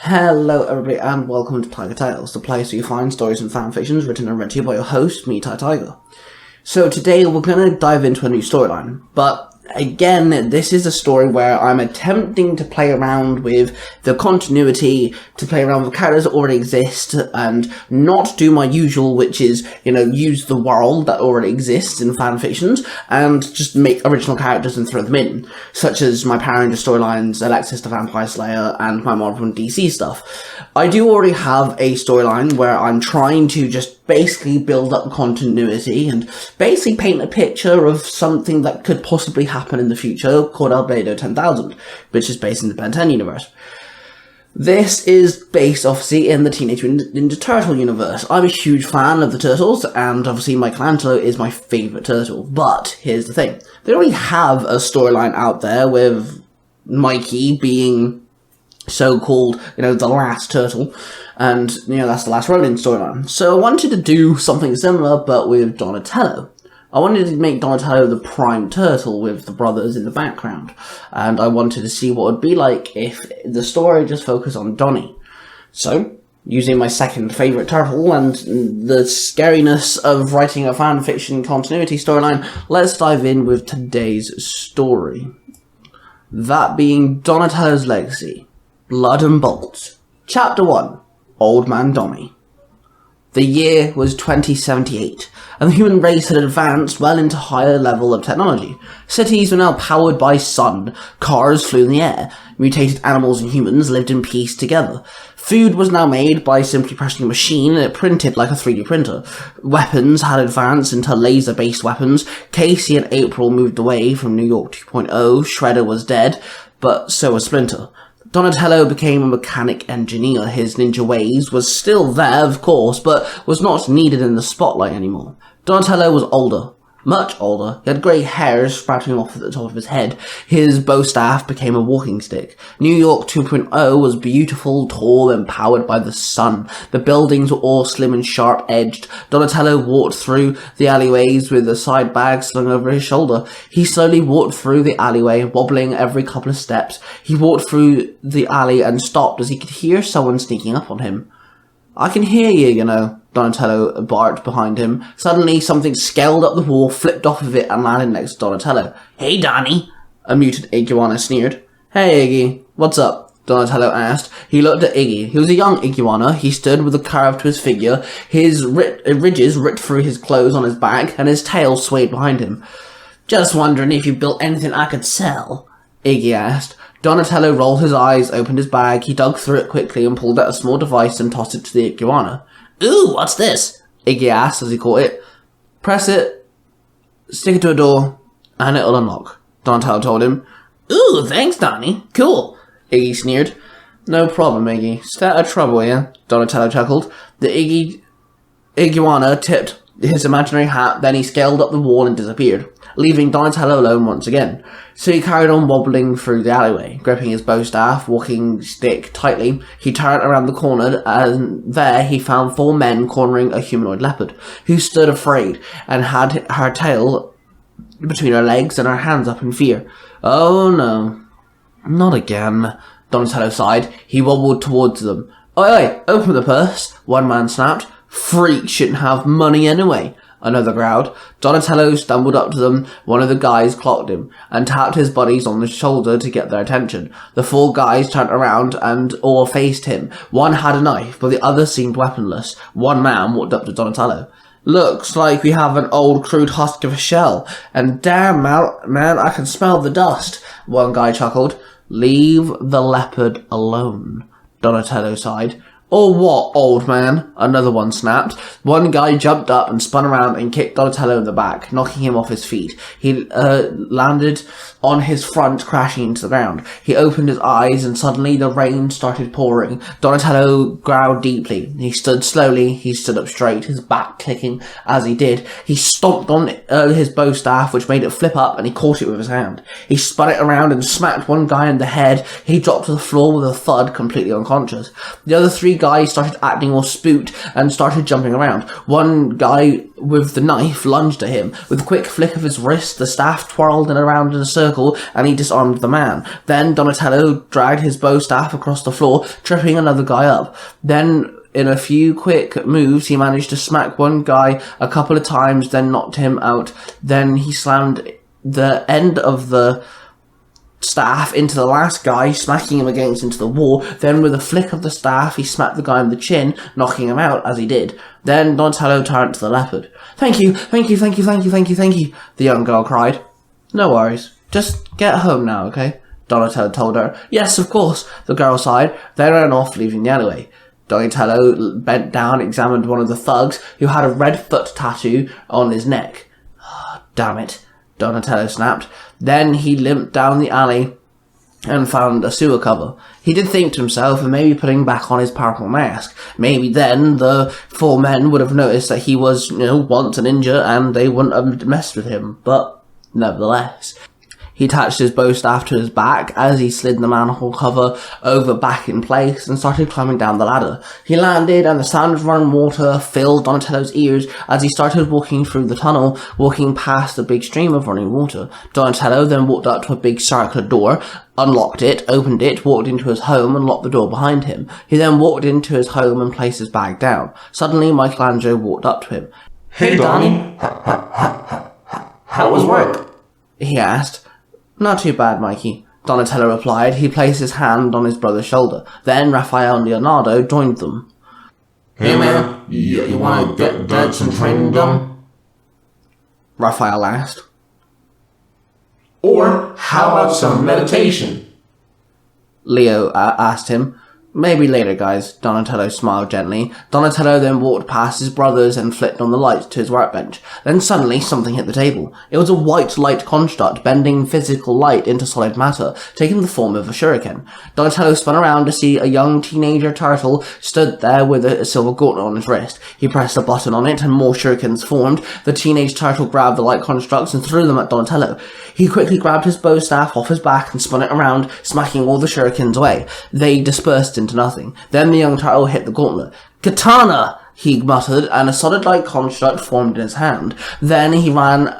Hello everybody and welcome to Tiger Tales, the place where you find stories and fanfictions written and read to you by your host, me, Tai Tiger. So today we're going to dive into a new storyline, but again, this is a story where I'm attempting to play around with the continuity, to play around with characters that already exist, and not do my usual, which is, use the world that already exists in fanfictions, and just make original characters and throw them in, such as my Power Ranger storylines, Alexis the Vampire Slayer, and my Marvel and DC stuff. I do already have a storyline where I'm trying to just basically build up continuity and basically paint a picture of something that could possibly happen in the future called Albedo 10,000, which is based in the Ben 10 universe. This is based, obviously, in the Teenage Mutant Ninja Turtle universe. I'm a huge fan of the Turtles, and obviously Michelangelo is my favourite turtle. But here's the thing. They already have a storyline out there with Mikey being so-called, the last turtle, and, that's the last Ronin storyline. So I wanted to do something similar, but with Donatello. I wanted to make Donatello the prime turtle with the brothers in the background, and I wanted to see what it would be like if the story just focused on Donnie. So, using my second favourite turtle and the scariness of writing a fanfiction continuity storyline, let's dive in with today's story. That being Donatello's Legacy, Blood and Bolts. Chapter 1, Old Man Donnie. The year was 2078, and the human race had advanced well into higher level of technology. Cities were now powered by sun, cars flew in the air, mutated animals and humans lived in peace together. Food was now made by simply pressing a machine and it printed like a 3D printer. Weapons had advanced into laser-based weapons. Casey and April moved away from New York 2.0, Shredder was dead, but so was Splinter. Donatello became a mechanic engineer. His ninja ways was still there, of course, but was not needed in the spotlight anymore. Donatello was older. Much older. He had grey hairs sprouting off at the top of his head. His bow staff became a walking stick. New York 2.0 was beautiful, tall, and powered by the sun. The buildings were all slim and sharp-edged. Donatello walked through the alleyways with a side bag slung over his shoulder. He slowly walked through the alleyway, wobbling every couple of steps. He walked through the alley and stopped as he could hear someone sneaking up on him. "I can hear you, Donatello barked behind him. Suddenly, something scaled up the wall, flipped off of it, and landed next to Donatello. "Hey, Donnie," a muted iguana sneered. "Hey, Iggy, what's up?" Donatello asked. He looked at Iggy. He was a young iguana. He stood with a curve to his figure. His ridges ripped through his clothes on his back, and his tail swayed behind him. "Just wondering if you built anything I could sell?" Iggy asked. Donatello rolled his eyes, opened his bag. He dug through it quickly and pulled out a small device and tossed it to the iguana. "Ooh, what's this?" Iggy asked as he caught it. "Press it, stick it to a door, and it'll unlock," Donatello told him. "Ooh, thanks, Donnie. Cool," Iggy sneered. "No problem, Iggy. Stay out of trouble, yeah?" Donatello chuckled. The iguana tipped his imaginary hat, then he scaled up the wall and disappeared, leaving Donatello alone once again. So he carried on wobbling through the alleyway, gripping his bow staff, walking stick tightly. He turned around the corner, and there he found 4 men cornering a humanoid leopard, who stood afraid, and had her tail between her legs and her hands up in fear. "Oh no, not again," Donatello sighed. He wobbled towards them. Oi, open the purse," one man snapped. "Freaks shouldn't have money anyway," another growled. Donatello stumbled up to them. One of the guys clocked him, and tapped his buddies on the shoulder to get their attention. The 4 guys turned around and all faced him. One had a knife, but the other seemed weaponless. One man walked up to Donatello. "Looks like we have an old crude husk of a shell, and damn, man, I can smell the dust," one guy chuckled. "Leave the leopard alone," Donatello sighed. "Or what, old man?" another one snapped. One guy jumped up and spun around and kicked Donatello in the back, knocking him off his feet. He landed on his front, crashing into the ground. He opened his eyes, and suddenly the rain started pouring. Donatello growled deeply. He stood slowly. He stood up straight, his back clicking as he did. He stomped on his bow staff, which made it flip up, and he caught it with his hand. He spun it around and smacked one guy in the head. He dropped to the floor with a thud, completely unconscious. The other 3 guys started acting all spooked and started jumping around. One guy with the knife lunged at him. With a quick flick of his wrist, the staff twirled around in a circle and he disarmed the man. Then Donatello dragged his bow staff across the floor, tripping another guy up. Then, in a few quick moves, he managed to smack one guy a couple of times, then knocked him out. Then he slammed the end of the staff into the last guy, smacking him into the wall. Then with a flick of the staff, he smacked the guy in the chin, knocking him out as he did. Then Donatello turned to the leopard. Thank you, thank you, thank you, thank you, thank you, thank you, the young girl cried. No worries. Just get home now, okay? Donatello told her. Yes, of course, the girl sighed. They ran off, leaving the alleyway. Donatello bent down, examined one of the thugs, who had a red foot tattoo on his neck. Oh, damn it, Donatello snapped. Then he limped down the alley and found a sewer cover. He did think to himself of maybe putting back on his purple mask. Maybe then the four men would have noticed that he was, once a ninja and they wouldn't have messed with him. But, nevertheless, he attached his bow staff to his back as he slid the manhole cover over back in place and started climbing down the ladder. He landed and the sound of running water filled Donatello's ears as he started walking through the tunnel, walking past the big stream of running water. Donatello then walked up to a big circular door, unlocked it, opened it, walked into his home and locked the door behind him. He then walked into his home and placed his bag down. Suddenly Michelangelo walked up to him. Hey Donnie, how was work? He asked. Not too bad, Mikey, Donatello replied. He placed his hand on his brother's shoulder. Then Raphael and Leonardo joined them. Hey man, you wanna get some training done? Raphael asked. Or how about some meditation? Leo asked him. Maybe later, guys, Donatello smiled gently. Donatello then walked past his brothers and flipped on the lights to his workbench. Then suddenly something hit the table. It was a white light construct, bending physical light into solid matter, taking the form of a shuriken. Donatello spun around to see a young teenager turtle stood there with a silver gauntlet on his wrist. He pressed a button on it and more shurikens formed. The teenage turtle grabbed the light constructs and threw them at Donatello. He quickly grabbed his bow staff off his back and spun it around, smacking all the shurikens away. They dispersed into nothing. Then the young turtle hit the gauntlet. Katana! He muttered, and a solid light construct formed in his hand. Then he ran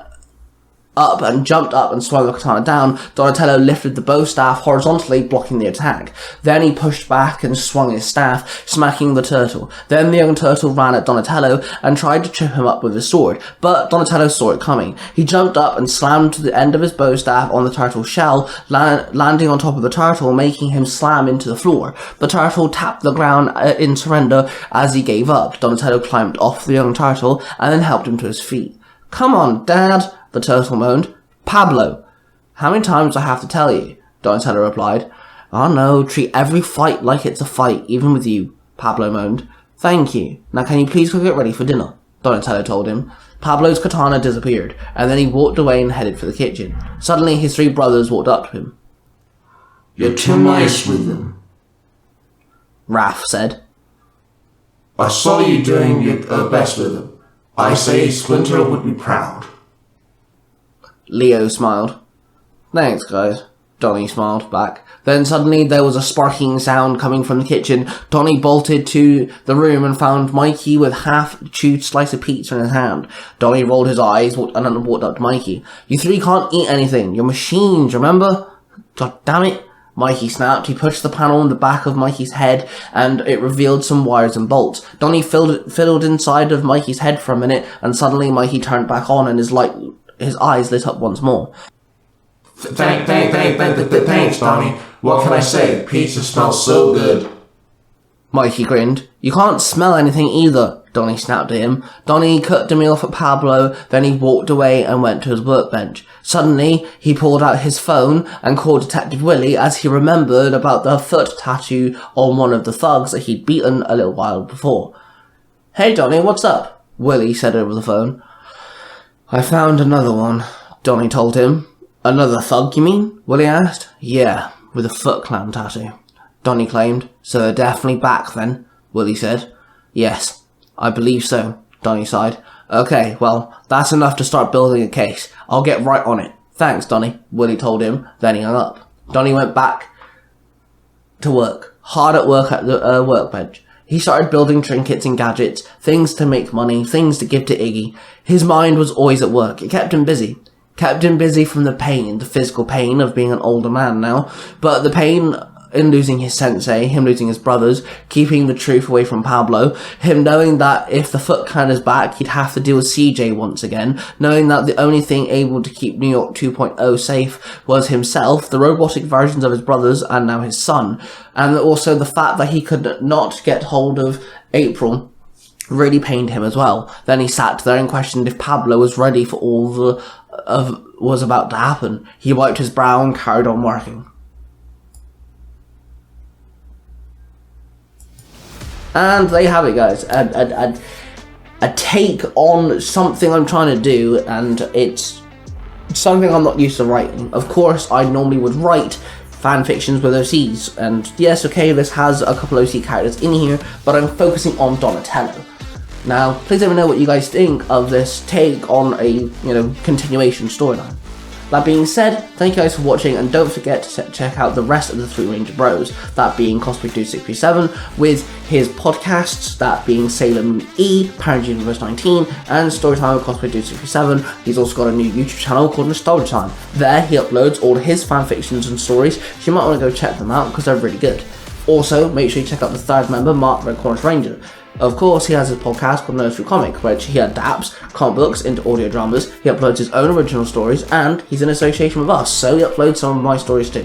up and jumped up and swung the katana down. Donatello lifted the bow staff horizontally, blocking the attack. Then he pushed back and swung his staff, smacking the turtle. Then the young turtle ran at Donatello and tried to trip him up with his sword, but Donatello saw it coming. He jumped up and slammed the end of his bow staff on the turtle's shell, landing on top of the turtle, making him slam into the floor. The turtle tapped the ground in surrender as he gave up. Donatello climbed off the young turtle and then helped him to his feet. Come on, Dad, the turtle moaned. Pablo. How many times do I have to tell you? Donatello replied. Oh no, treat every fight like it's a fight, even with you, Pablo moaned. Thank you. Now can you please go get ready for dinner? Donatello told him. Pablo's katana disappeared, and then he walked away and headed for the kitchen. Suddenly his three brothers walked up to him. You're too nice with them, Raph said. I saw you doing your best with them. I say Splinter would be proud. Leo smiled. Thanks, guys. Donnie smiled back. Then suddenly there was a sparking sound coming from the kitchen. Donnie bolted to the room and found Mikey with half-chewed slice of pizza in his hand. Donnie rolled his eyes and walked up to Mikey. You three can't eat anything. You're machines, remember? God damn it. Mikey snapped. He pushed the panel in the back of Mikey's head and it revealed some wires and bolts. Donnie fiddled inside of Mikey's head for a minute and suddenly Mikey turned back on and his eyes lit up once more. Thanks, Donnie. What can I say? Pizza smells so good. Mikey grinned. You can't smell anything either, Donnie snapped at him. Donnie cut the meal for Pablo, then he walked away and went to his workbench. Suddenly, he pulled out his phone and called Detective Willie as he remembered about the foot tattoo on one of the thugs that he'd beaten a little while before. Hey, Donnie, what's up? Willie said over the phone. I found another one, Donnie told him. Another thug, you mean? Willie asked. Yeah, with a Foot Clan tattoo, Donnie claimed. So they're definitely back then, Willie said. Yes, I believe so, Donnie sighed. Okay, well, that's enough to start building a case. I'll get right on it. Thanks, Donnie, Willie told him. Then he hung up. Donnie went back to work, hard at work at the workbench. He started building trinkets and gadgets, things to make money, things to give to Iggy. His mind was always at work. It kept him busy. Kept him busy from the pain, the physical pain of being an older man now, but the pain in losing his sensei, him losing his brothers, keeping the truth away from Pablo, him knowing that if the Foot Clan is back, he'd have to deal with CJ once again, knowing that the only thing able to keep New York 2.0 safe was himself, the robotic versions of his brothers, and now his son, and also the fact that he could not get hold of April really pained him as well. Then he sat there and questioned if Pablo was ready for all was about to happen. He wiped his brow and carried on working. And there you have it, guys. A take on something I'm trying to do, and it's something I'm not used to writing. Of course, I normally would write fan fictions with OCs, and yes, okay, this has a couple OC characters in here, but I'm focusing on Donatello. Now, please let me know what you guys think of this take on a, continuation storyline. That being said, thank you guys for watching, and don't forget to check out the rest of the Three Ranger Bros, that being Cosplay 2637, with his podcasts, that being Salem E, Parent Universe 19, and Storytime with Cosplay 2637. He's also got a new YouTube channel called Nostalgia Time. There, he uploads all of his fanfictions and stories, so you might want to go check them out, because they're really good. Also, make sure you check out the third member, Mark Red Cornish Ranger. Of course, he has his podcast called Nursery Comic, which he adapts comic books into audio dramas, he uploads his own original stories, and he's in association with us, so he uploads some of my stories too.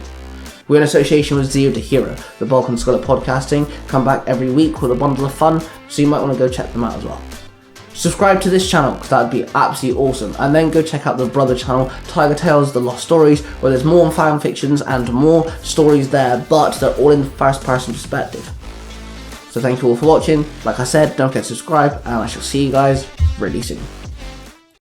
We're in association with Zero to Hero, the bulk and skull of podcasting, come back every week with a bundle of fun, so you might want to go check them out as well. Subscribe to this channel, because that'd be absolutely awesome, and then go check out the brother channel, Tiger Tales The Lost Stories, where there's more fan fictions and more stories there, but they're all in first person perspective. So thank you all for watching. Like I said, don't forget to subscribe, and I shall see you guys really soon.